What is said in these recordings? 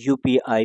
UPI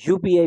UPI